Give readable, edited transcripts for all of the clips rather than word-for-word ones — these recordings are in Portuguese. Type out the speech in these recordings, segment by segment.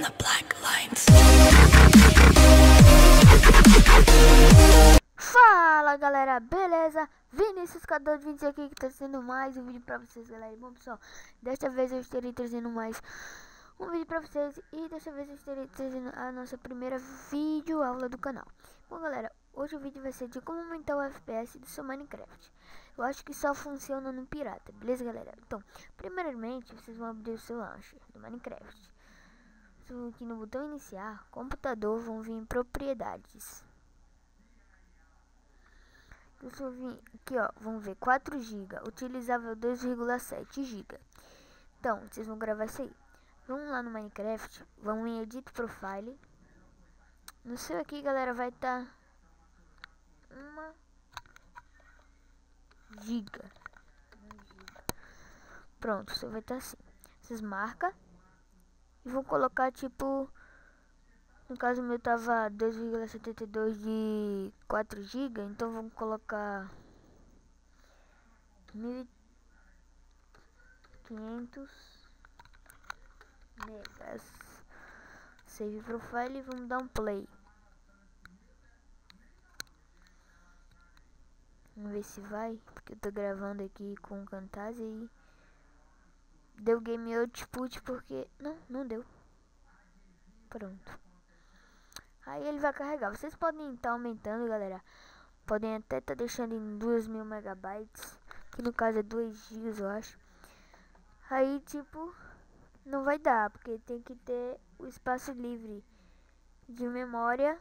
the black lines. Fala galera, beleza? Vinícius K220 aqui que tá trazendo mais um vídeo pra vocês, galera. Bom pessoal, desta vez eu estarei trazendo mais um vídeo pra vocês. E desta vez eu estarei trazendo a nossa primeira vídeo aula do canal. Bom galera, hoje o vídeo vai ser de como aumentar o FPS do seu Minecraft. Eu acho que só funciona no pirata, beleza galera? Então, primeiramente vocês vão abrir o seu launcher do Minecraft. Aqui no botão iniciar, computador, vão vir em propriedades. Deixa eu vir aqui, ó, vamos ver, 4 GB, utilizável 2,7 GB. Então, vocês vão gravar isso aí. Vamos lá no Minecraft, vamos em Edit Profile. No seu aqui, galera, vai estar 1 GB. Pronto, você vai estar assim. Vocês marcam e vão colocar tipo... No caso o meu tava 2,72 de 4 GB, então vamos colocar 1500 megas. Save profile e vamos dar um play. Vamos ver se vai, porque eu tô gravando aqui com o Camtasia e deu game output porque não deu. Pronto. Aí ele vai carregar. Vocês podem estar aumentando, galera. Podem até estar deixando em 2000 megabytes. Que no caso é 2 GB, eu acho. Aí, tipo, não vai dar. Porque tem que ter o espaço livre de memória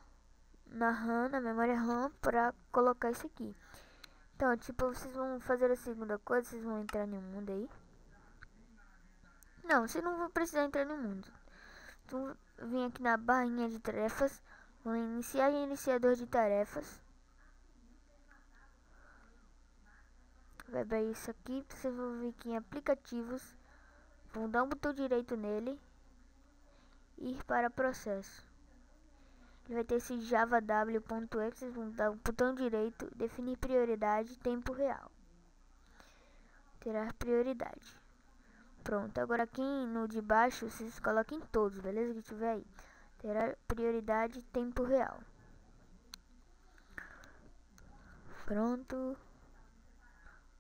na memória RAM, pra colocar isso aqui. Então, tipo, vocês vão fazer a segunda coisa. Vocês vão entrar no mundo aí. Não, vocês não vão precisar entrar no mundo. Então, vim aqui na barrinha de tarefas. Vou iniciar iniciador de tarefas. Vai para isso aqui. Vocês vão vir aqui em aplicativos. Vão dar um botão direito nele. E ir para processo. Ele vai ter esse javaw.exe. Vocês vão dar o botão direito. Definir prioridade. Tempo real. Terá prioridade. Pronto. Agora aqui no de baixo. Vocês coloquem todos. Beleza? Que tiver aí. Terá prioridade tempo real. Pronto.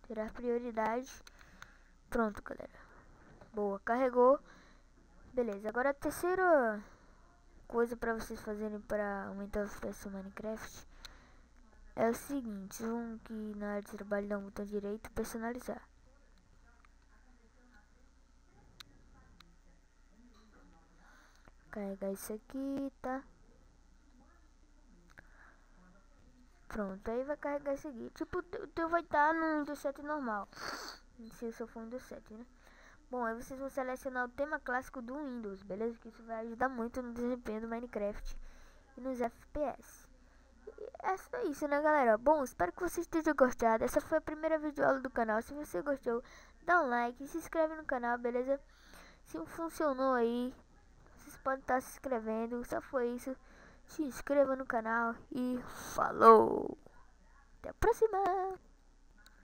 Terá prioridade. Pronto, galera. Boa, carregou. Beleza, agora a terceira coisa para vocês fazerem para aumentar o FPS do Minecraft é o seguinte. Vocês vão aqui na área de trabalho, dar um botão direito, personalizar. Carregar isso aqui, tá? Pronto, aí vai carregar isso aqui. Tipo, o teu vai estar no Windows 7 normal. Se o seu for Windows 7, né? Bom, aí vocês vão selecionar o tema clássico do Windows, beleza? Que isso vai ajudar muito no desempenho do Minecraft e nos FPS. E é isso, né, galera? Bom, espero que vocês tenham gostado. Essa foi a primeira videoaula do canal. Se você gostou, dá um like, se inscreve no canal, beleza? Se funcionou aí, vocês podem estar se inscrevendo. Só foi isso. Se inscreva no canal e falou! Até a próxima!